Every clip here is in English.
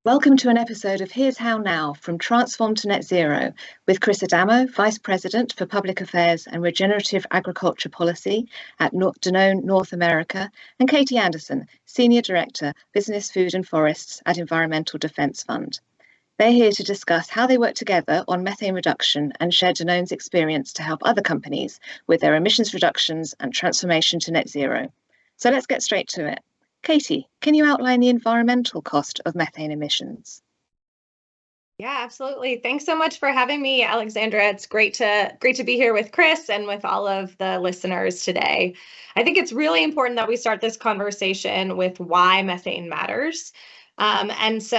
Welcome to an episode of Here's How Now from Transform to Net Zero with Chris Adamo, Vice President for Public Affairs and Regenerative Agriculture Policy at Danone North America, and Katie Anderson, Senior Director, Business, Food and Forests at Environmental Defence Fund. They're here to discuss how they work together on methane reduction and share Danone's experience to help other companies with their emissions reductions and transformation to net zero. So let's get straight to it. Katie, can you outline the environmental cost of methane emissions? Yeah, absolutely. Thanks so much for having me, Alexandra. It's great to be here with Chris and with all of the listeners today. I think it's really important that we start this conversation with why methane matters. Just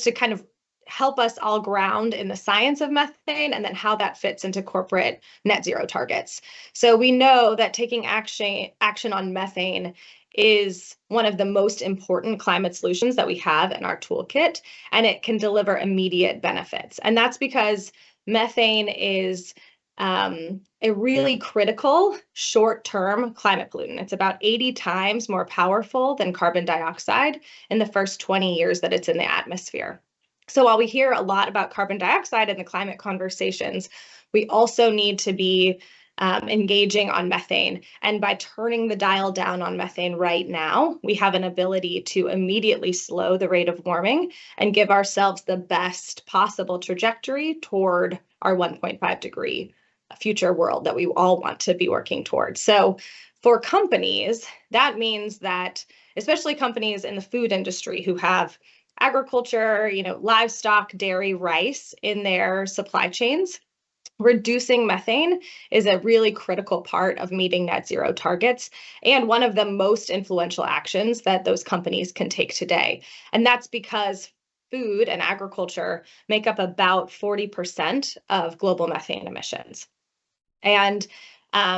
to kind of help us all ground in the science of methane and then how that fits into corporate net zero targets. So we know that taking action on methane is one of the most important climate solutions that we have in our toolkit, and it can deliver immediate benefits. And that's because methane is a really critical short-term climate pollutant. It's about 80 times more powerful than carbon dioxide in the first 20 years that it's in the atmosphere. So while we hear a lot about carbon dioxide in the climate conversations, we also need to be engaging on methane. And by turning the dial down on methane right now, we have an ability to immediately slow the rate of warming and give ourselves the best possible trajectory toward our 1.5 degree future world that we all want to be working towards. So for companies, that means that, especially companies in the food industry who have agriculture, livestock, dairy, rice in their supply chains, reducing methane is a really critical part of meeting net zero targets and one of the most influential actions that those companies can take today. And that's because food and agriculture make up about 40% of global methane emissions. And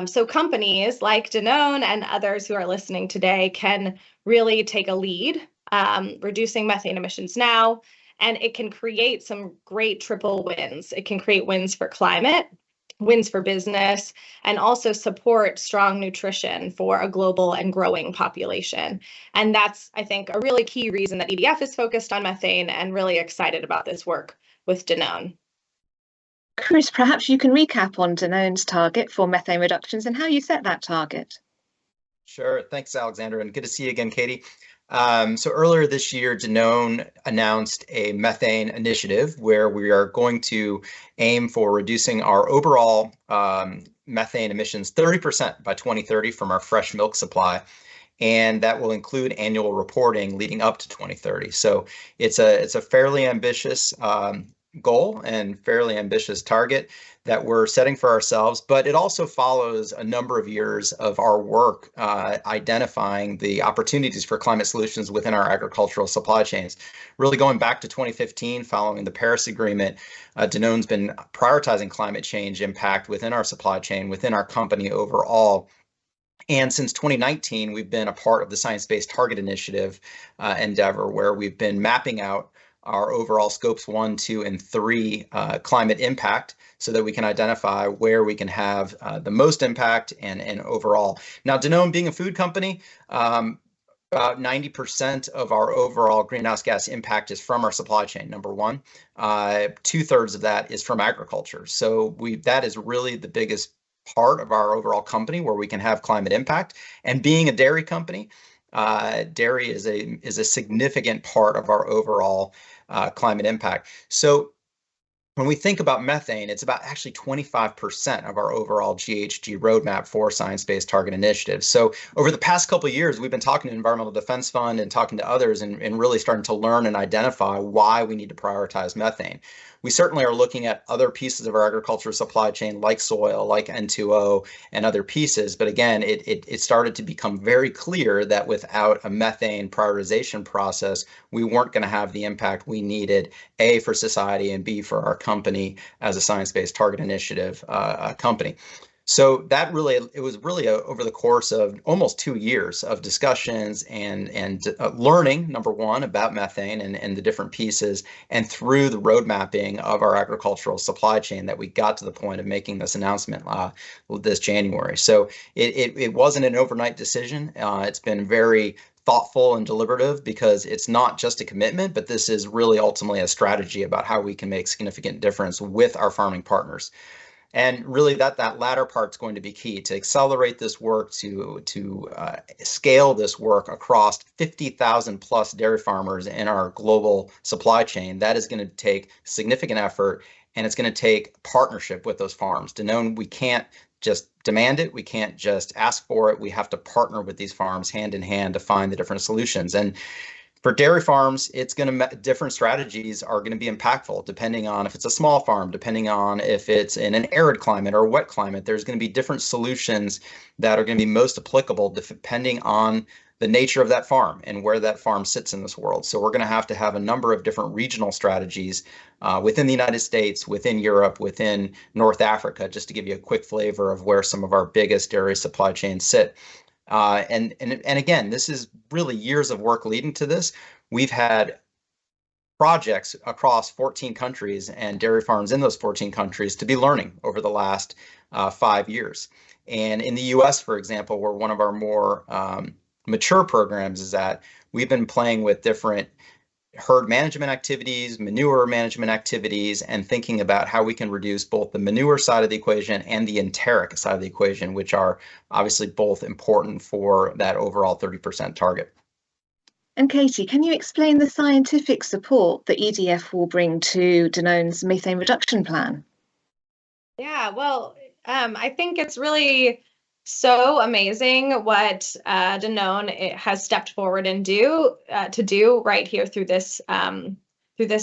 so companies like Danone and others who are listening today can really take a lead, reducing methane emissions now. And it can create some great triple wins. It can create wins for climate, wins for business, and also support strong nutrition for a global and growing population. And that's, I think, a really key reason that EDF is focused on methane and really excited about this work with Danone. Chris, perhaps you can recap on Danone's target for methane reductions and how you set that target. Sure. Thanks, Alexandra, and good to see you again, Katie. So earlier this year, Danone announced a methane initiative where we are going to aim for reducing our overall methane emissions 30% by 2030 from our fresh milk supply. And that will include annual reporting leading up to 2030. So it's a fairly ambitious goal and fairly ambitious target that we're setting for ourselves, but it also follows a number of years of our work identifying the opportunities for climate solutions within our agricultural supply chains. Really going back to 2015, following the Paris Agreement, Danone's been prioritizing climate change impact within our supply chain, within our company overall. And since 2019, we've been a part of the Science Based Target Initiative endeavor, where we've been mapping out our overall scopes 1, 2, and 3 climate impact so that we can identify where we can have the most impact and overall. Now, Danone being a food company, about 90% of our overall greenhouse gas impact is from our supply chain, number one. 2/3 of that is from agriculture. So that is really the biggest part of our overall company where we can have climate impact. And being a dairy company, dairy is a significant part of our overall climate impact. So when we think about methane, it's about actually 25% of our overall GHG roadmap for Science-Based Target Initiative. So over the past couple of years, we've been talking to Environmental Defense Fund and talking to others and really starting to learn and identify why we need to prioritize methane. We certainly are looking at other pieces of our agricultural supply chain like soil, like N2O and other pieces. But again, it started to become very clear that without a methane prioritization process, we weren't going to have the impact we needed, A, for society, and B, for our company as a Science-Based Target Initiative company. So that it was really over the course of almost 2 years of discussions and learning, number one, about methane and the different pieces, and through the road mapping of our agricultural supply chain that we got to the point of making this announcement this January. So it wasn't an overnight decision. It's been very thoughtful and deliberative, because it's not just a commitment, but this is really ultimately a strategy about how we can make significant difference with our farming partners. And really that latter part's going to be key to accelerate this work, to scale this work across 50,000 plus dairy farmers in our global supply chain. That is going to take significant effort, and it's going to take partnership with those farms. Danone, we can't just demand it. We can't just ask for it. We have to partner with these farms hand in hand to find the different solutions. And for dairy farms, it's going to different strategies are going to be impactful depending on if it's a small farm, depending on if it's in an arid climate or a wet climate. There's going to be different solutions that are going to be most applicable depending on the nature of that farm and where that farm sits in this world. So we're going to have a number of different regional strategies within the United States, within Europe, within North Africa, just to give you a quick flavor of where some of our biggest dairy supply chains sit. And again, this is really years of work leading to this. We've had projects across 14 countries and dairy farms in those 14 countries to be learning over the last 5 years. And in the US, for example, where one of our more mature programs is at, we've been playing with different herd management activities, manure management activities, and thinking about how we can reduce both the manure side of the equation and the enteric side of the equation, which are obviously both important for that overall 30% target. And Katie, can you explain the scientific support that EDF will bring to Danone's methane reduction plan? Yeah, well, I think it's really so amazing what Danone has stepped forward and to do right here through this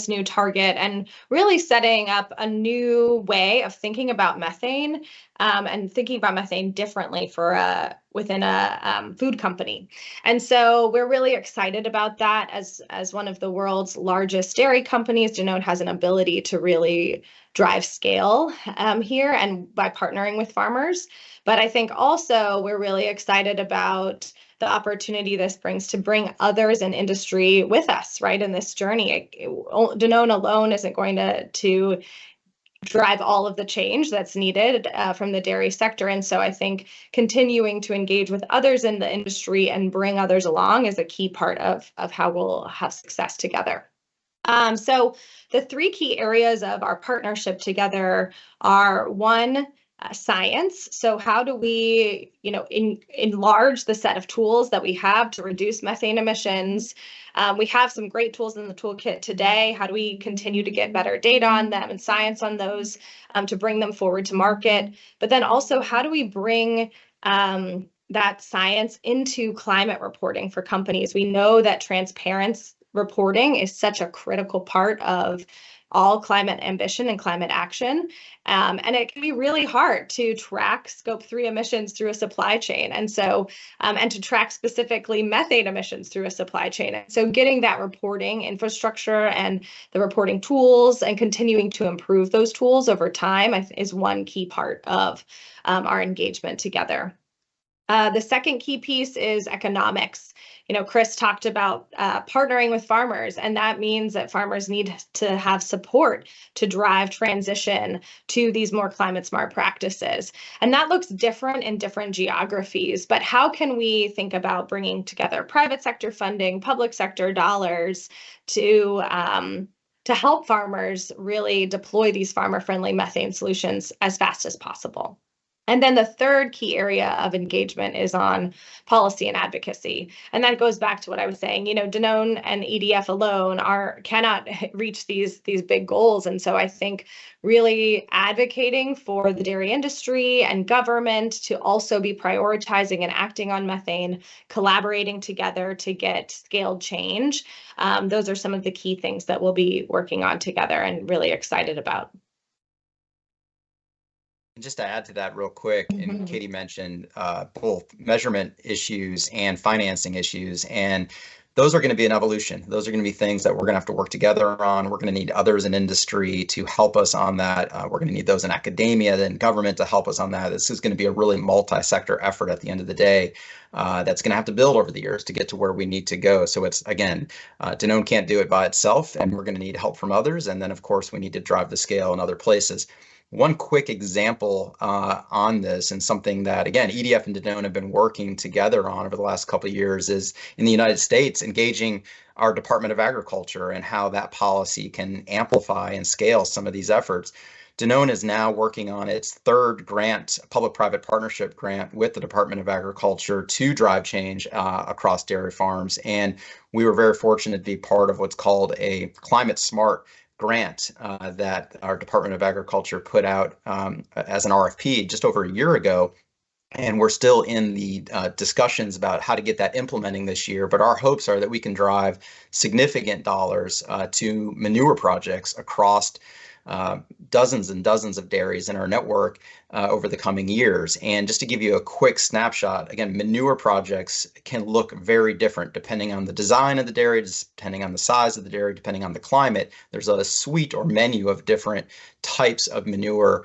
new target, and really setting up a new way of thinking about methane and thinking about methane differently for within a food company. And so we're really excited about that. As one of the world's largest dairy companies, Danone has an ability to really drive scale here, and by partnering with farmers. But I think also we're really excited about the opportunity this brings to bring others in industry with us, right, in this journey. Danone alone isn't going to drive all of the change that's needed from the dairy sector. And so I think continuing to engage with others in the industry and bring others along is a key part of how we'll have success together. So the three key areas of our partnership together are, one, science. So how do we, enlarge the set of tools that we have to reduce methane emissions? We have some great tools in the toolkit today. How do we continue to get better data on them and science on those to bring them forward to market? But then also, how do we bring that science into climate reporting for companies? We know that transparency reporting is such a critical part of all climate ambition and climate action. And it can be really hard to track Scope 3 emissions through a supply chain. And so, and to track specifically methane emissions through a supply chain. And so getting that reporting infrastructure and the reporting tools and continuing to improve those tools over time is one key part of our engagement together. The second key piece is economics. Chris talked about partnering with farmers, and that means that farmers need to have support to drive transition to these more climate smart practices. And that looks different in different geographies, but how can we think about bringing together private sector funding, public sector dollars to help farmers really deploy these farmer-friendly methane solutions as fast as possible? And then the third key area of engagement is on policy and advocacy. And that goes back to what I was saying, Danone and EDF alone cannot reach these big goals. And so I think really advocating for the dairy industry and government to also be prioritizing and acting on methane, collaborating together to get scaled change. Those are some of the key things that we'll be working on together and really excited about. And just to add to that real quick, and Katie mentioned both measurement issues and financing issues, and those are going to be an evolution. Those are going to be things that we're going to have to work together on. We're going to need others in industry to help us on that. We're going to need those in academia and government to help us on that. This is going to be a really multi-sector effort at the end of the day that's going to have to build over the years to get to where we need to go. So it's, again, Danone can't do it by itself, and we're going to need help from others. And then, of course, we need to drive the scale in other places. One quick example on this, and something that, again, EDF and Danone have been working together on over the last couple of years, is in the United States, engaging our Department of Agriculture and how that policy can amplify and scale some of these efforts. Danone is now working on its third grant, public-private partnership grant with the Department of Agriculture to drive change across dairy farms. And we were very fortunate to be part of what's called a Climate Smart grant that our Department of Agriculture put out as an RFP just over a year ago. And we're still in the discussions about how to get that implementing this year. But our hopes are that we can drive significant dollars to manure projects across dozens and dozens of dairies in our network over the coming years. And just to give you a quick snapshot, again, manure projects can look very different depending on the design of the dairy, depending on the size of the dairy, depending on the climate. There's a suite or menu of different types of manure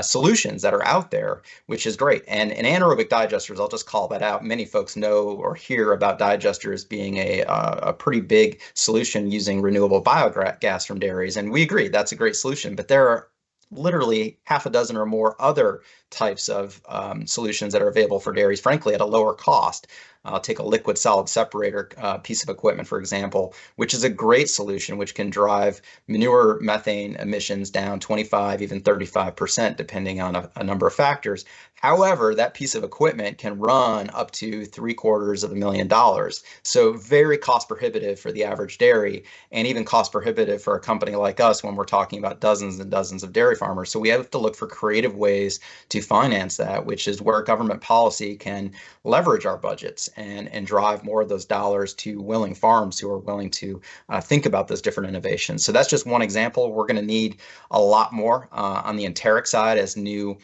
solutions that are out there, which is great. And anaerobic digesters, I'll just call that out. Many folks know or hear about digesters being a pretty big solution using renewable biogas from dairies. And we agree that's a great solution, but there are literally half a dozen or more other types of solutions that are available for dairies, frankly, at a lower cost. I'll take a liquid solid separator piece of equipment, for example, which is a great solution, which can drive manure methane emissions down 25, even 35%, depending on a number of factors. However, that piece of equipment can run up to $750,000. So very cost prohibitive for the average dairy, and even cost prohibitive for a company like us when we're talking about dozens and dozens of dairy farmers. So we have to look for creative ways to finance that, which is where government policy can leverage our budgets and drive more of those dollars to willing farms who are willing to think about those different innovations. So that's just one example. We're going to need a lot more on the enteric side as new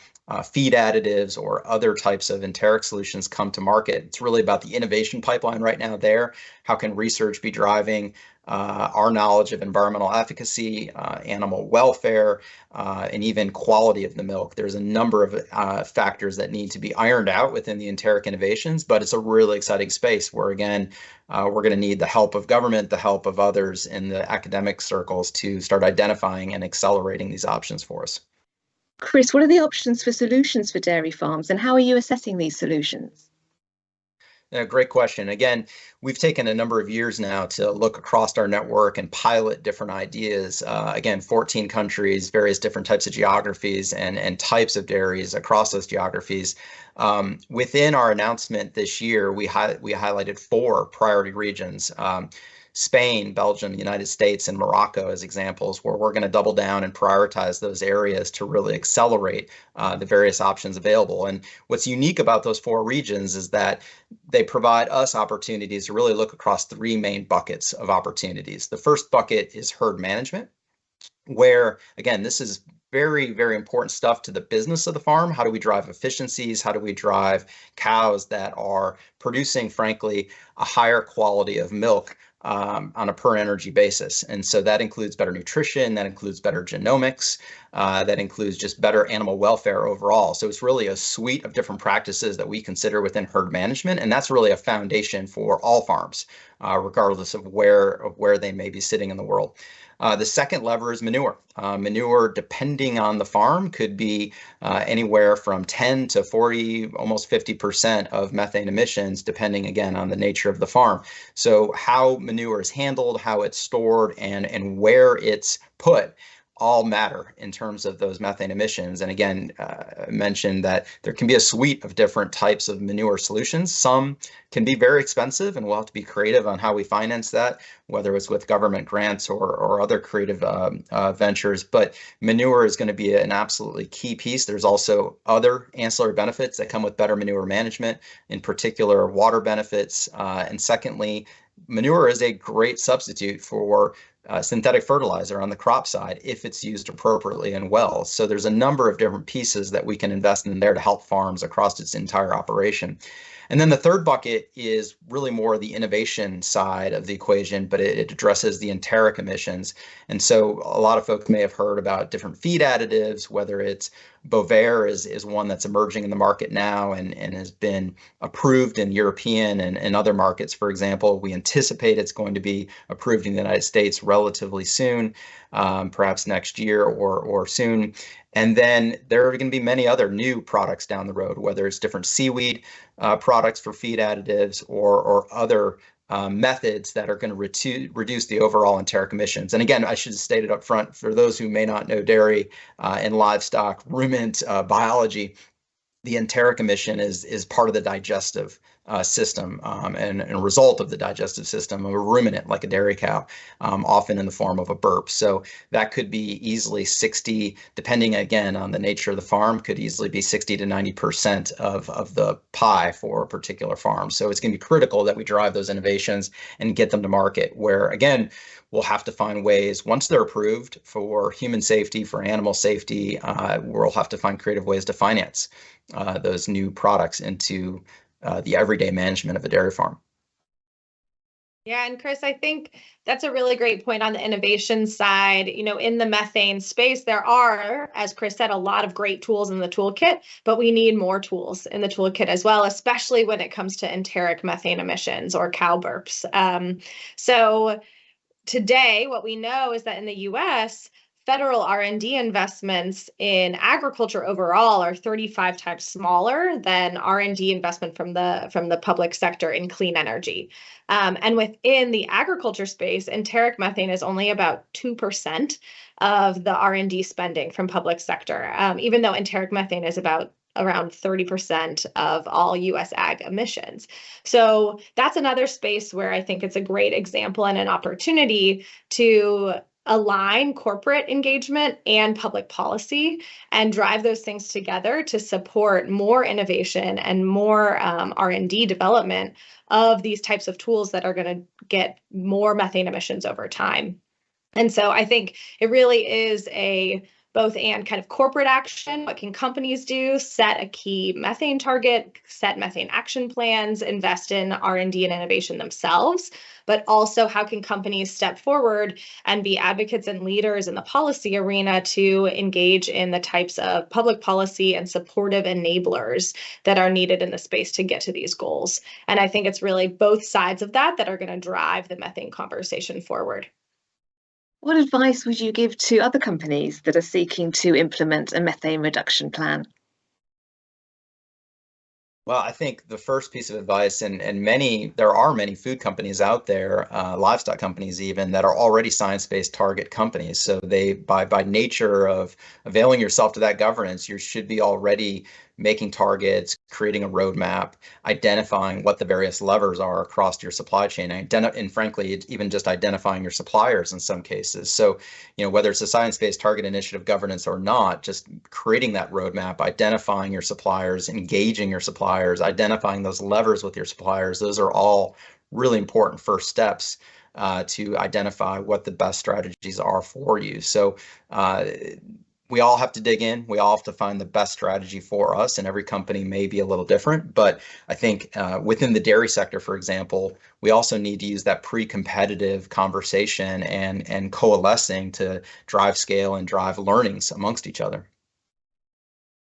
feed additives or other types of enteric solutions come to market. It's really about the innovation pipeline right now there. How can research be driving our knowledge of environmental efficacy, animal welfare, and even quality of the milk? There's a number of factors that need to be ironed out within the enteric innovations, but it's a really exciting space where, again, we're going to need the help of government, the help of others in the academic circles to start identifying and accelerating these options for us. Chris, what are the options for solutions for dairy farms, and how are you assessing these solutions? Yeah, great question. Again, we've taken a number of years now to look across our network and pilot different ideas. Again, 14 countries, various different types of geographies and types of dairies across those geographies. Within our announcement this year, we highlighted 4 priority regions. Spain, Belgium, the United States, and Morocco as examples where we're going to double down and prioritize those areas to really accelerate the various options available. And what's unique about those 4 regions is that they provide us opportunities to really look across 3 main buckets of opportunities. The first bucket is herd management, where, again, this is very, very important stuff to the business of the farm. How do we drive efficiencies? How do we drive cows that are producing, frankly, a higher quality of milk on a per energy basis? And so that includes better nutrition, that includes better genomics, that includes just better animal welfare overall. So it's really a suite of different practices that we consider within herd management, and that's really a foundation for all farms, regardless of where they may be sitting in the world. The second lever is manure. Manure, depending on the farm, could be anywhere from 10 to 40, almost 50% of methane emissions, depending, again, on the nature of the farm. So how manure is handled, how it's stored, and where it's put all matter in terms of those methane emissions. And again, I mentioned that there can be a suite of different types of manure solutions. Some can be very expensive, and we'll have to be creative on how we finance that, whether it's with government grants or other creative ventures. But manure is going to be an absolutely key piece. There's also other ancillary benefits that come with better manure management, in particular water benefits. And secondly, manure is a great substitute for synthetic fertilizer on the crop side if it's used appropriately and well. So there's a number of different pieces that we can invest in there to help farms across its entire operation. And then the third bucket is really more the innovation side of the equation, but it addresses the enteric emissions. And so a lot of folks may have heard about different feed additives, whether it's Bovaer is one that's emerging in the market now and has been approved in European and other markets. For example, we anticipate it's going to be approved in the United States relatively soon, perhaps next year or soon. And then there are going to be many other new products down the road, whether it's different seaweed products for feed additives or other methods that are going to reduce the overall enteric emissions. And again, I should state it up front for those who may not know dairy and livestock ruminant biology. The enteric emission is part of the digestive system and a result of the digestive system of a ruminant like a dairy cow, often in the form of a burp. So that could be easily 60, depending again on the nature of the farm, could easily be 60 to 90% of the pie for a particular farm. So it's going to be critical that we drive those innovations and get them to market, where again, we'll have to find ways, once they're approved for human safety, for animal safety, we'll have to find creative ways to finance those new products into the everyday management of a dairy farm. Yeah, and Chris, I think that's a really great point on the innovation side. In the methane space, there are, as Chris said, a lot of great tools in the toolkit, but we need more tools in the toolkit as well, especially when it comes to enteric methane emissions or cow burps. So today, what we know is that in the US, federal R&D investments in agriculture overall are 35 times smaller than R&D investment from the public sector in clean energy. And within the agriculture space, enteric methane is only about 2% of the R&D spending from public sector, even though enteric methane is about around 30% of all US ag emissions. So that's another space where I think it's a great example and an opportunity to align corporate engagement and public policy and drive those things together to support more innovation and more R&D development of these types of tools that are going to get more methane emissions over time. And so I think it really is a both and kind of corporate action. What can companies do? Set a key methane target, set methane action plans, invest in R&D and innovation themselves, but also how can companies step forward and be advocates and leaders in the policy arena to engage in the types of public policy and supportive enablers that are needed in the space to get to these goals. And I think it's really both sides of that are going to drive the methane conversation forward. What advice would you give to other companies that are seeking to implement a methane reduction plan? Well, I think the first piece of advice, and there are many food companies out there, livestock companies even, that are already science-based target companies. So they, by nature of availing yourself to that governance, you should be already making targets, creating a roadmap, identifying what the various levers are across your supply chain, and frankly, even just identifying your suppliers in some cases. So, whether it's a science-based target initiative governance or not, just creating that roadmap, identifying your suppliers, engaging your suppliers, identifying those levers with your suppliers, those are all really important first steps to identify what the best strategies are for you. So we all have to dig in. We all have to find the best strategy for us, and every company may be a little different. But I think within the dairy sector, for example, we also need to use that pre-competitive conversation and coalescing to drive scale and drive learnings amongst each other.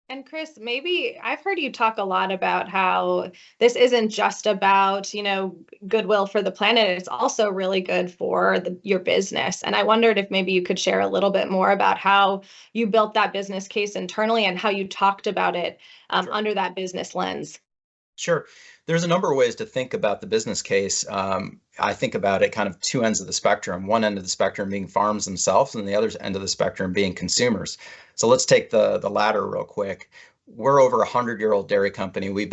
And Chris, maybe I've heard you talk a lot about how this isn't just about, goodwill for the planet. It's also really good for your business. And I wondered if maybe you could share a little bit more about how you built that business case internally and how you talked about it Sure. under that business lens. Sure. There's a number of ways to think about the business case. I think about it kind of two ends of the spectrum, one end of the spectrum being farms themselves and the other end of the spectrum being consumers. So let's take the latter real quick. We're over 100-year-old dairy company. We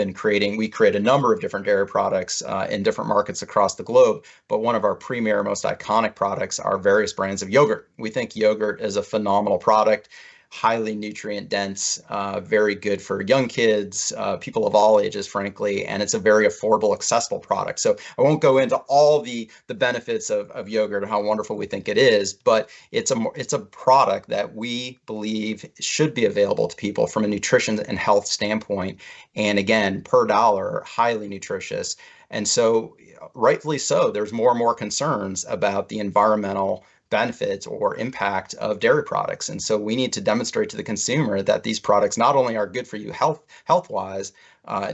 create a number of different dairy products in different markets across the globe. But one of our premier, most iconic products are various brands of yogurt. We think yogurt is a phenomenal product, highly nutrient dense, very good for young kids, people of all ages, frankly, and it's a very affordable, accessible product. So I won't go into all the benefits of yogurt and how wonderful we think it is, but it's a product that we believe should be available to people from a nutrition and health standpoint. And again, per dollar, highly nutritious. And so rightfully so, there's more and more concerns about the environmental benefits or impact of dairy products. And so we need to demonstrate to the consumer that these products not only are good for you health-wise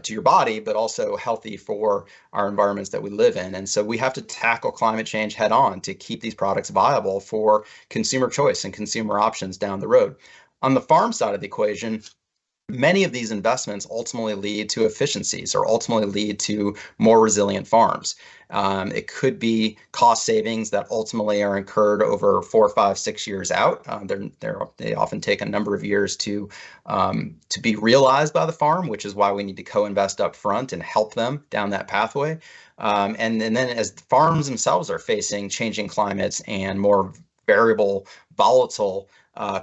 to your body, but also healthy for our environments that we live in. And so we have to tackle climate change head on to keep these products viable for consumer choice and consumer options down the road. On the farm side of the equation, many of these investments ultimately lead to efficiencies or ultimately lead to more resilient farms. It could be cost savings that ultimately are incurred over 4, 5, 6 years out. They often take a number of years to be realized by the farm, which is why we need to co-invest up front and help them down that pathway. And then as the farms themselves are facing changing climates and more variable, volatile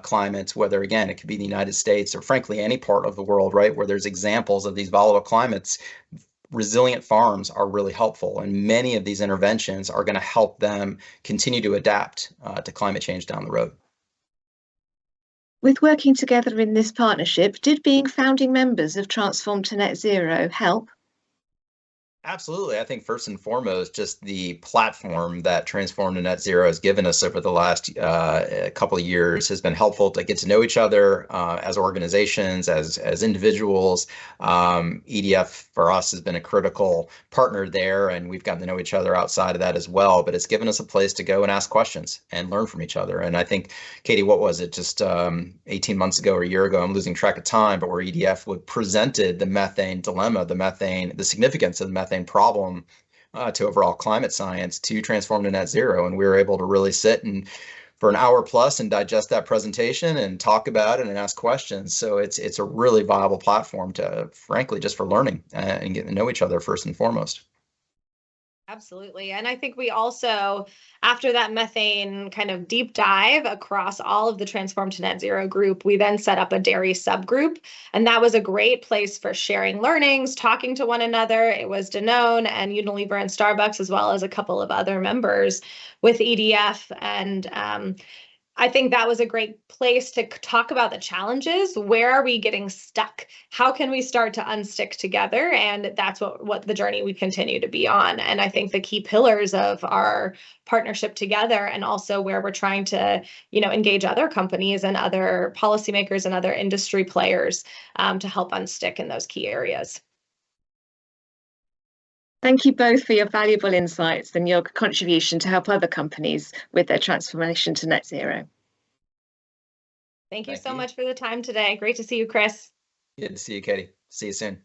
climates, whether again, it could be the United States or frankly, any part of the world, right, where there's examples of these volatile climates, resilient farms are really helpful. And many of these interventions are going to help them continue to adapt to climate change down the road. With working together in this partnership, did being founding members of Transform to Net Zero help? Absolutely. I think first and foremost, just the platform that Transform to Net Zero has given us over the last couple of years has been helpful to get to know each other as organizations, as individuals. EDF for us has been a critical partner there, and we've gotten to know each other outside of that as well. But it's given us a place to go and ask questions and learn from each other. And I think, Katie, what was it, just 18 months ago or a year ago, I'm losing track of time, but where EDF presented the methane dilemma, the significance of the methane problem to overall climate science to Transform to Net Zero. And we were able to really sit and for an hour plus and digest that presentation and talk about it and ask questions. So it's a really viable platform to, frankly, just for learning and getting to know each other first and foremost. Absolutely. And I think we also, after that methane kind of deep dive across all of the Transform to Net Zero group, we then set up a dairy subgroup. And that was a great place for sharing learnings, talking to one another. It was Danone and Unilever and Starbucks, as well as a couple of other members with EDF. And I think that was a great place to talk about the challenges. Where are we getting stuck? How can we start to unstick together? And that's what the journey we continue to be on. And I think the key pillars of our partnership together, and also where we're trying to, engage other companies and other policymakers and other industry players to help unstick in those key areas. Thank you both for your valuable insights and your contribution to help other companies with their transformation to net zero. Thank you so much for the time today. Great to see you, Chris. Good to see you, Katie. See you soon.